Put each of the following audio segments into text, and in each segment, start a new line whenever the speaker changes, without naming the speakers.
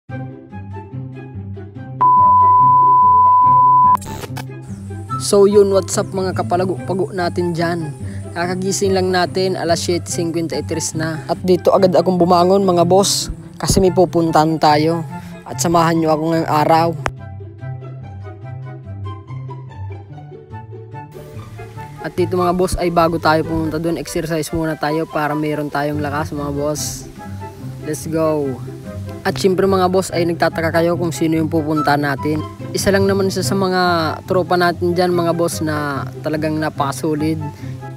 So yun, what's up mga kapalago-pago natin dyan. Kakagising lang natin, alas 7:53 na. At dito agad akong bumangon mga boss, kasi may pupuntahan tayo. At samahan nyo ako ngayong araw. At dito mga boss ay bago tayo pumunta doon, exercise muna tayo para mayroon tayong lakas mga boss. Let's go! At syempre mga boss ay nagtataka kayo kung sino yung pupunta natin. Isa lang naman isa sa mga tropa natin dyan mga boss na talagang napakasolid.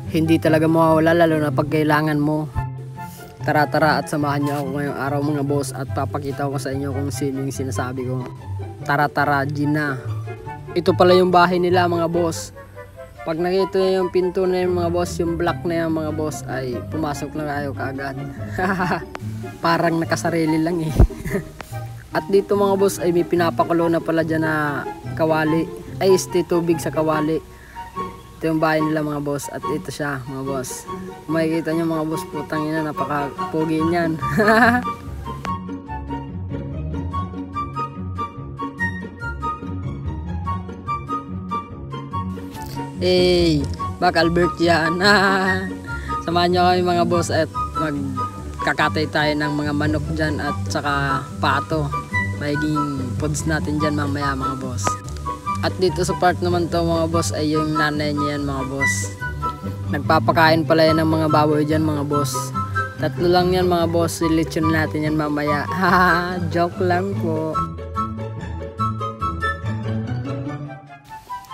Hindi talaga mawawala lalo na pag kailangan mo. Tara at samahan niyo ako ngayong araw mga boss at papakita ko sa inyo kung sino yung sinasabi ko. Tara, Gina. Ito pala yung bahay nila mga boss. Pag nakita nyo yung pinto na yung mga boss, yung black na yung mga boss, ay pumasok lang kayo kaagad. Parang nakasarili lang eh. At dito mga boss ay may pinapakulo na pala dyan na kawali. Ay tubig sa kawali. Ito yung bahay nila mga boss. At ito siya mga boss. Kung makikita nyo mga boss, putang ina, napaka-pogi niyan. Hey, bak Albert yan. Samahan nyo kami mga boss at magkakatay tayo ng mga manok dyan at saka pato. Magiging foods natin dyan mamaya mga boss. At dito sa part naman to mga boss ay yung nanay niya yan mga boss. Nagpapakain pala yan ng mga baboy dyan mga boss. Tatlo lang yan mga boss, lechon natin yan mamaya. Joke lang po.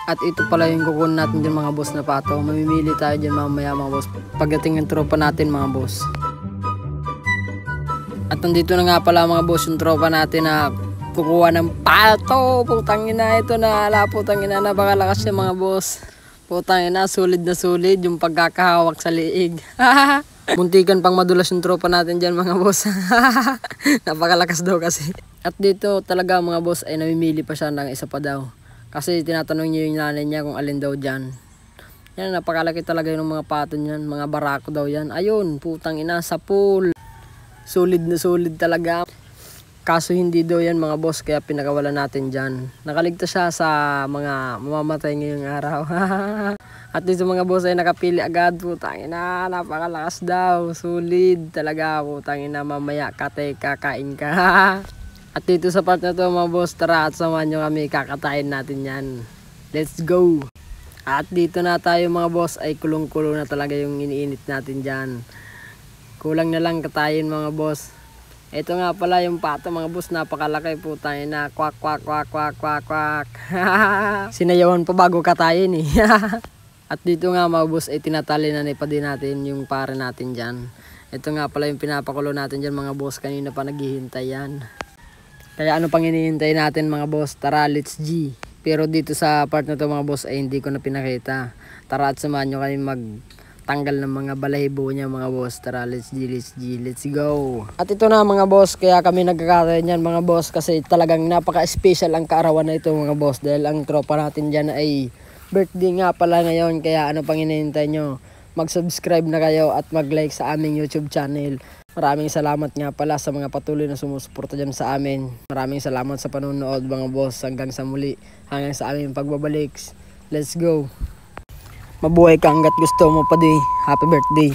At ito pala yung kukunin natin dyan mga boss na pato. Mamimili tayo dyan mamaya mga boss pagdating ng tropa natin mga boss. At nandito na nga pala mga boss yung tropa natin na kukuha ng pato. Putang ina, ito na ala, putang ina, napakalakas yung mga boss. Putang ina, sulit na sulit yung pagkakahawak sa liig. Muntikan pang madulas yung tropa natin dyan mga boss. Napakalakas daw kasi. At dito talaga mga boss ay namimili pa siya ng isa pa daw. Kasi tinatanong niyo yung nanay niya kung alin daw dyan. Yan, napakalaki talaga yung mga pato niyan. Mga barako daw yan. Ayun, putang ina, sa pool. Solid na solid talaga. Kaso hindi daw yan mga boss, kaya pinakawalan natin dyan. Nakaligtas siya sa mga mamamatay ngayong araw. At dito mga boss ay nakapili agad. Putang ina, napakalakas daw. Solid talaga, putang ina, mamaya kakain ka. At dito sa part na to mga boss, tara at samahan nyo kami, kakatayin natin yan. Let's go! At dito na tayo mga boss, ay kulong-kulo na talaga yung iniinit natin dyan. Kulang na lang katayin mga boss. Ito nga pala yung pato mga boss, napakalaki, putang ina, kwak. Sinayawan pa bago katayin eh. At dito nga mga boss, ay tinatali na pa din natin yung pare natin dyan. Ito nga pala yung pinapakulo natin dyan mga boss, kanina pa naghihintay yan. Kaya ano pang hinihintay natin mga boss? Tara, let's G. Pero dito sa part na to mga boss ay hindi ko na pinakita. Tara at samahan nyo kami magtanggal ng mga balahibo niya mga boss. Tara, let's G, let's go. At ito na mga boss, kaya kami nagkakatayan yan mga boss kasi talagang napaka-special ang kaarawan na ito mga boss. Dahil ang tropa natin dyan ay birthday nga pala ngayon. Kaya ano pang hinihintay nyo? Mag-subscribe na kayo at mag-like sa aming YouTube channel. Maraming salamat nga pala sa mga patuloy na sumusuporta dyan sa amin. Maraming salamat sa panonood mga boss. Hanggang sa muli. Hanggang sa aming pagbabalik. Let's go. Mabuhay ka hanggat gusto mo pa di. Happy birthday.